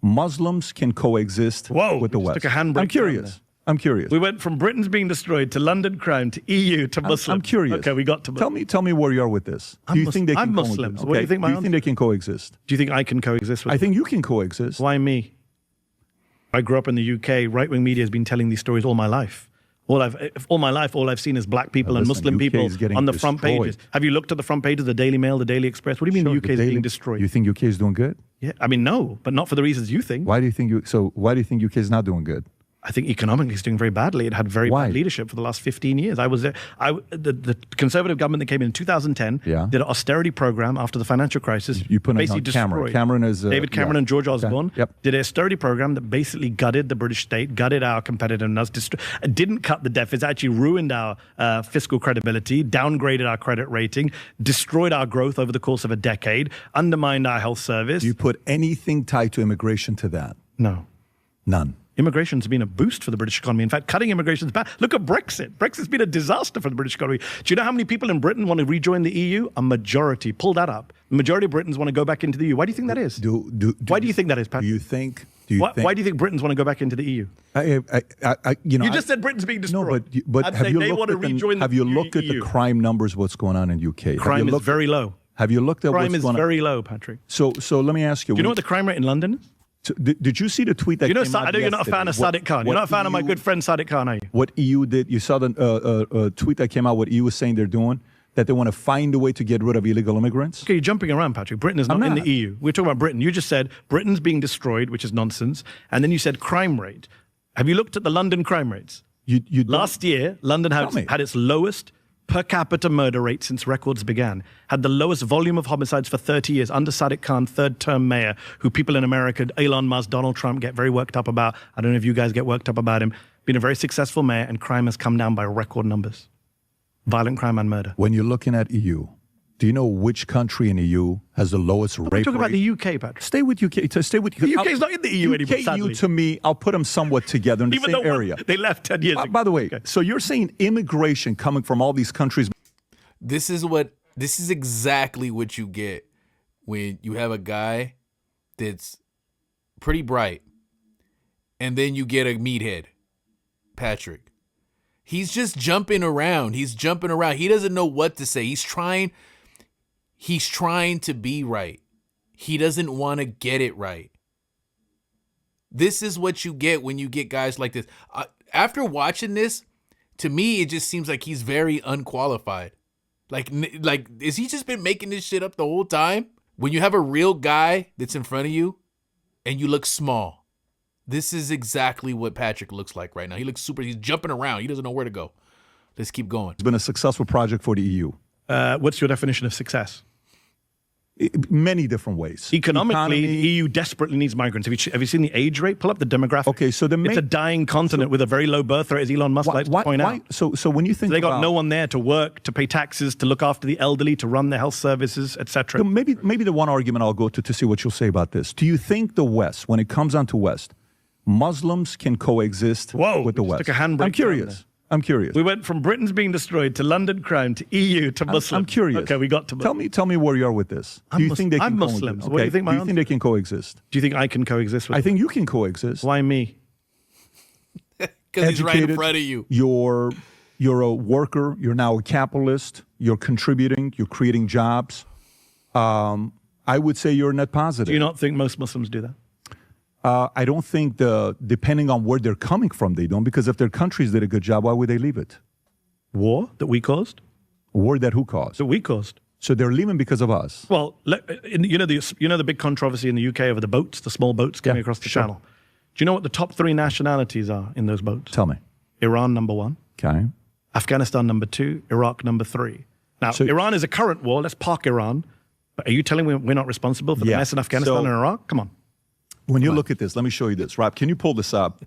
Muslims can coexist with the West. Took a handbrake. I'm curious. We went from Britain's being destroyed to London crime to EU to Muslims. I'm curious. Okay, we got to Muslims. Tell me where you are with this. Do you think they can I'm Muslims. coexist? What do you think? Do you think they can coexist? Do you think I can coexist with I think you can coexist. Why me? I grew up in the UK. Right-wing media has been telling these stories all my life. All I've seen is black people and Muslim people on the front pages. Have you looked at the front pages of the Daily Mail, the Daily Express? What do you mean the UK is being destroyed? You think UK is doing good? Yeah, I mean, no, but not for the reasons you think. Why do you think UK is not doing good? I think economically it's doing very badly. It had very bad leadership for the last 15 years. I was there. The Conservative government that came in 2010 did an austerity program after the financial crisis. You put basically on Cameron. Cameron is David Cameron and George Osborne did an austerity program that basically gutted the British state, gutted our competitiveness, didn't cut the deficits, actually ruined our fiscal credibility, downgraded our credit rating, destroyed our growth over the course of a decade, undermined our health service. Do you put anything tied to immigration to that? No. None. Immigration's been a boost for the British economy. In fact, cutting immigration is bad. Look at Brexit. Brexit's been a disaster for the British economy. Do you know how many people in Britain want to rejoin the EU? A majority. Pull that up. The majority of Britons want to go back into the EU. Why do you think that is? Why do you think that is, Pat? Why do you think Britons want to go back into the EU? You just said Britain's being destroyed. No, but have you looked at the crime numbers? What's going on in UK? Crime is very low. Have you looked at crime is very low, Patrick? So let me ask you. Do you know what the crime rate in London is? So did you see the tweet that came out I know you're not a fan of Sadiq Khan. You're not a fan of my good friend Sadiq Khan, are you? What EU did, you saw the tweet that came out, what EU was saying they're doing, that they want to find a way to get rid of illegal immigrants? Okay, you're jumping around, Patrick. Britain is not in the EU. We're talking about Britain. You just said Britain's being destroyed, which is nonsense. And then you said crime rate. Have you looked at the London crime rates? Last year, London had its lowest per capita murder rate since records began, had the lowest volume of homicides for 30 years under Sadiq Khan, third-term mayor, who people in America, Elon Musk, Donald Trump, get very worked up about. I don't know if you guys get worked up about him. Been a very successful mayor, and crime has come down by record numbers. Violent crime and murder. When you're looking at EU, do you know which country in EU has the lowest rape rate? We're talking about the UK, Patrick. Stay with UK. The UK is not in the EU anymore, sadly. EU, to me, I'll put them somewhat together in the same area. They left 10 years ago. By the way, so you're saying immigration coming from all these countries. This is exactly what you get when you have a guy that's pretty bright and then you get a meathead, Patrick. He's just jumping around. He doesn't know what to say. He's trying to be right. He doesn't want to get it right. This is what you get when you get guys like this. After watching this, to me, it just seems like he's very unqualified. Like, is he just been making this shit up the whole time? When you have a real guy that's in front of you and you look small, this is exactly what Patrick looks like right now. He's jumping around. He doesn't know where to go. Let's keep going. It's been a successful project for the EU. What's your definition of success? Many different ways. Economically, the EU desperately needs migrants. Have you seen the age rate? Pull up the demographic. Okay, so it's a dying continent with a very low birth rate, as Elon Musk likes to point out. So when you think they got no one there to work, to pay taxes, to look after the elderly, to run their health services, etc. Maybe the one argument I'll go to see what you'll say about this. Do you think the West, when it comes down to West, Muslims can coexist with the West? Took a handbrake. I'm curious. We went from Britain's being destroyed to London crime to EU to Muslims. I'm curious. Okay, we got to Muslims. Tell me where you are with this. Do you think they can I'm Muslims. Okay. What do you think? Do you think they can coexist? Do you think I can coexist with I think you can coexist. Why me? Because he's right in front of you. You're a worker. You're now a capitalist. You're contributing. You're creating jobs. I would say you're net positive. Do you not think most Muslims do that? I don't think depending on where they're coming from, they don't. Because if their countries did a good job, why would they leave it? War that we caused? War that who caused? That we caused. So they're leaving because of us. Well, you know the big controversy in the UK over the boats, the small boats coming across the channel. Do you know what the top 3 nationalities are in those boats? Tell me. Iran, number 1. Okay. Afghanistan, number 2. Iraq, number 3. Now, Iran is a current war. Let's park Iran. But are you telling me we're not responsible for the mess in Afghanistan and Iraq? Come on. When you look at this, let me show you this. Rob, can you pull this up?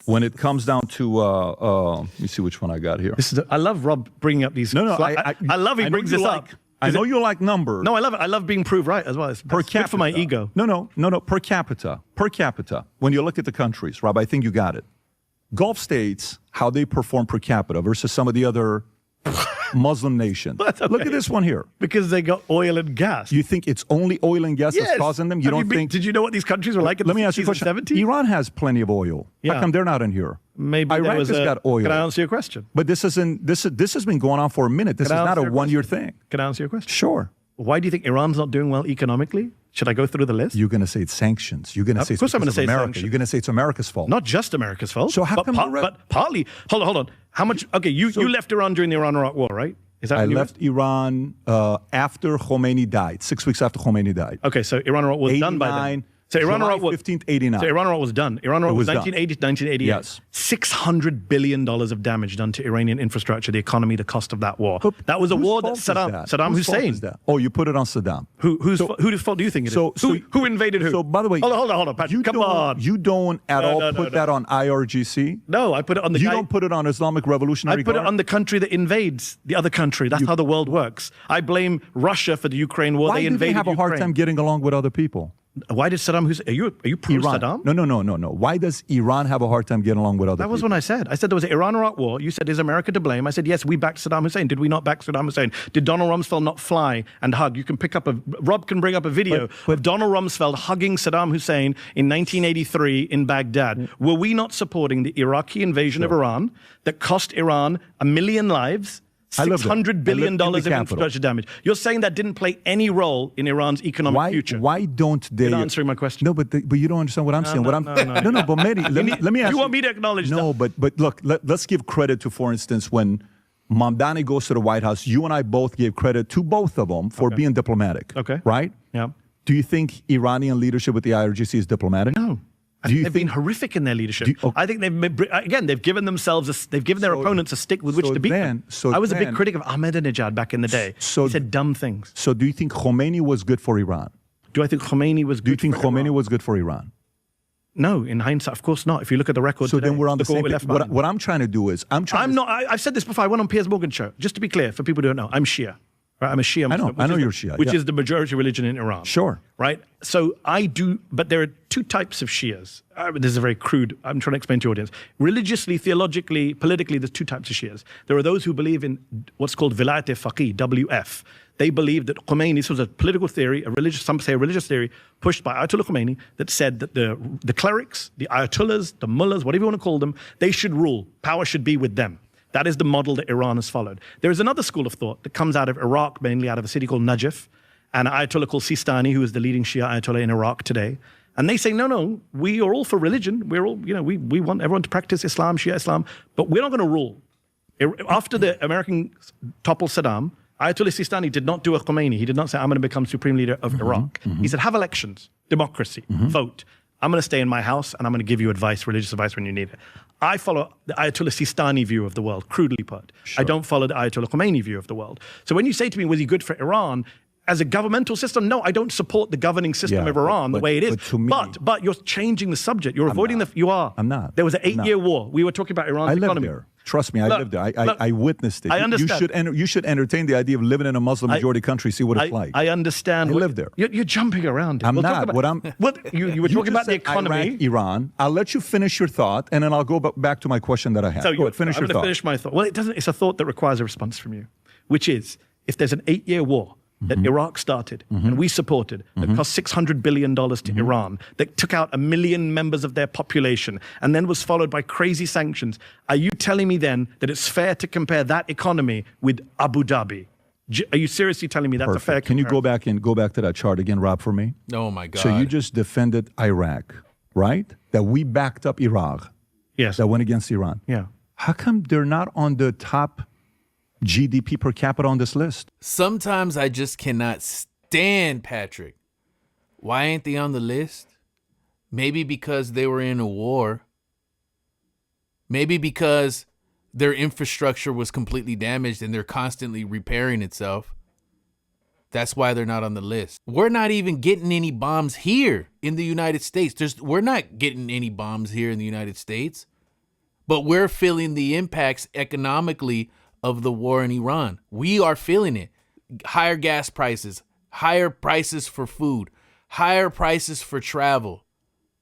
When it comes down to, let me see which one I got here. I love Rob bringing up these. No, I love he brings this up. I know you like numbers. No, I love it. I love being proved right as well. It's per capita. Good for my ego. No. Per capita. Per capita. When you look at the countries, Rob, I think you got it. Gulf states, how they perform per capita versus some of the other Muslim nation. That's okay. Look at this one here. Because they got oil and gas. You think it's only oil and gas that's causing them? You don't think? Did you know what these countries were like in Let the me ask you a 60s question. and 70s? Iran has plenty of oil. Yeah. How come they're not in here? Maybe Iraq has got oil. Can I answer your question? But this has been going on for a minute. This is not a one-year thing. Can I answer your question? Sure. Why do you think Iran's not doing well economically? Should I go through the list? You're going to say it's sanctions. You're going to say it's I'm going to say America. sanctions. You're going to say it's America's fault. Not just America's fault. So how come? But partly. Hold on. How much? Okay, you left Iran during the Iran-Iraq war, right? Is that I left Iran after Khomeini died. 6 weeks after Khomeini died. Okay, so Iran-Iraq was done by then. So Iran-Iraq was 15th, 89. So Iran-Iraq was done. Iran-Iraq was 1980 to 1988. Yes. $600 billion of damage done to Iranian infrastructure, the economy, the cost of that war. But that was a war that whose fault Saddam is Hussein. that? Oh, you put it on Saddam. Whose fault do you think it is? Who invaded who? So, by the way, hold on, Patrick. Come on. You don't at all put that on IRGC? No, I put it on the You guy. don't put it on Islamic Revolutionary I put Guard? it on the country that invades the other country. That's how the world works. I blame Russia for the Ukraine war. Why they do they invaded have a hard Ukraine. time getting along with other people? Why did Saddam Hussein? Are you pro Iran. Saddam? No. Why does Iran have a hard time getting along with other That was people? what I said. I said there was an Iran-Iraq war. You said, is America to blame? I said, yes, we backed Saddam Hussein. Did we not back Saddam Hussein? Did Donald Rumsfeld not fly and hug? You can pick up Rob can bring up a video of Donald Rumsfeld hugging Saddam Hussein in 1983 in Baghdad. Were we not supporting the Iraqi invasion of Iran that cost Iran 1 million lives? $600 billion of infrastructure damage. You're saying that didn't play any role in Iran's economic future. Why don't they? You're answering my question. No, but you don't understand what I'm saying. No, But Mehdi, let me ask you. You want me to acknowledge that? No, but look, let's give credit to, for instance, when Mamdani goes to the White House, you and I both gave credit to both of them for being diplomatic. Okay. Right? Yeah. Do you think Iranian leadership with the IRGC is diplomatic? No. They've been horrific in their leadership. I think they've given themselves, they've given their opponents a stick with which to beat them. I was a big critic of Ahmadinejad back in the day. He said dumb things. So do you think Khomeini was good for Iran? Do I think Khomeini was good? Do you think for Khomeini Iran? was good for Iran? No, in hindsight, of course not. If you look at the record So today, then we're on the same page. what What I'm trying to do is, I've said this before. I went on Piers Morgan's show. Just to be clear, for people who don't know, I'm Shia. Right? I'm a Shia Muslim. I know you're Shia. Which is the majority religion in Iran. Sure. Right? So I do, but there are two types of Shias. This is a very crude, I'm trying to explain to your audience. Religiously, theologically, politically, there's two types of Shias. There are those who believe in what's called Vilayat-e-Faqih, WF. They believe that Khomeini, this was a political theory, some say a religious theory, pushed by Ayatollah Khomeini, that said that the clerics, the Ayatollahs, the mullahs, whatever you want to call them, they should rule. Power should be with them. That is the model that Iran has followed. There is another school of thought that comes out of Iraq, mainly out of a city called Najaf, and an Ayatollah called Sistani, who is the leading Shia Ayatollah in Iraq today. And they say, no, we are all for religion. We're all, we want everyone to practice Islam, Shia Islam, but we're not going to rule. After the Americans toppled Saddam, Ayatollah Sistani did not do a Khomeini. He did not say, I'm going to become supreme leader of Iraq. He said, have elections, democracy, vote. I'm going to stay in my house and I'm going to give you advice, religious advice when you need it. I follow the Ayatollah Sistani view of the world, crudely put. Sure. I don't follow the Ayatollah Khomeini view of the world. So when you say to me, was he good for Iran? As a governmental system, no, I don't support the governing system of Iran the way it is. But you're changing the subject. You're avoiding you are. I'm not. There was an 8-year war. We were talking about Iran's economy. I lived there. Trust me, I lived there. I witnessed it. I understand. You should entertain the idea of living in a Muslim majority country, see what it's like. I understand. I lived there. You're jumping around. I'm not. You were talking about the economy. Iraq, Iran. I'll let you finish your thought, and then I'll go back to my question that I have. So go ahead, finish your thought. I'm going to finish my thought. Well, it doesn't. It's a thought that requires a response from you, which is if there's an 8-year war that Iraq started and we supported, that cost $600 billion to Iran, that took out 1 million members of their population, and then was followed by crazy sanctions. Are you telling me then that it's fair to compare that economy with Abu Dhabi? Are you seriously telling me that's a fair comparison? Can you go back to that chart again, Rob, for me? Oh, my God. So you just defended Iraq, right? That we backed up Iraq. Yes. That went against Iran. Yeah. How come they're not on the top GDP per capita on this list? Sometimes I just cannot stand Patrick. Why ain't they on the list? Maybe because they were in a war. Maybe because their infrastructure was completely damaged and they're constantly repairing itself. That's why they're not on the list. We're not even getting any bombs here in the United States. We're not getting any bombs here in the United States, but we're feeling the impacts economically of the war in Iran. We are feeling it. Higher gas prices, higher prices for food, higher prices for travel.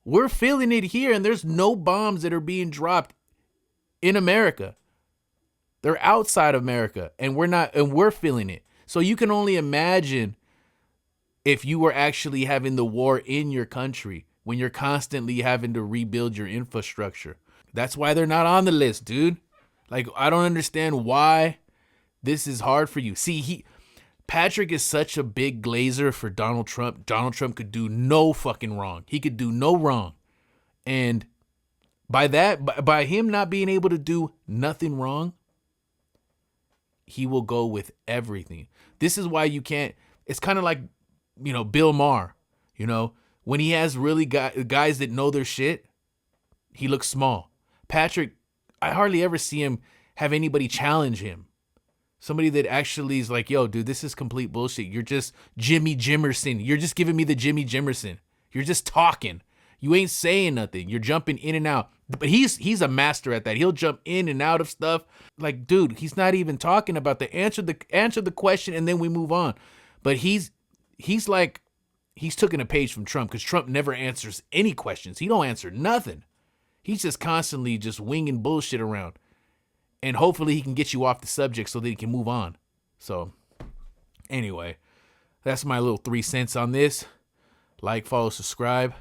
We're feeling it here, and there's no bombs that are being dropped in America. They're outside of America, and we're feeling it. So you can only imagine if you were actually having the war in your country when you're constantly having to rebuild your infrastructure. That's why they're not on the list, dude. Like, I don't understand why this is hard for you. See, Patrick is such a big glazer for Donald Trump. Donald Trump could do no fucking wrong. He could do no wrong. And by him not being able to do nothing wrong, he will go with everything. This is why you can't. It's kind of like, Bill Maher. When he has really guys that know their shit, he looks small. Patrick, I hardly ever see him have anybody challenge him. Somebody that actually is like, yo, dude, this is complete bullshit. You're just Jimmy Jimerson. You're just giving me the Jimmy Jimerson. You're just talking. You ain't saying nothing. You're jumping in and out. But he's a master at that. He'll jump in and out of stuff. Like, dude, he's not even talking about answer the question and then we move on. But he's taking a page from Trump, because Trump never answers any questions. He don't answer nothing. He's just constantly just winging bullshit around. And hopefully he can get you off the subject so that he can move on. So, anyway, that's my little 3 cents on this. Like, follow, subscribe.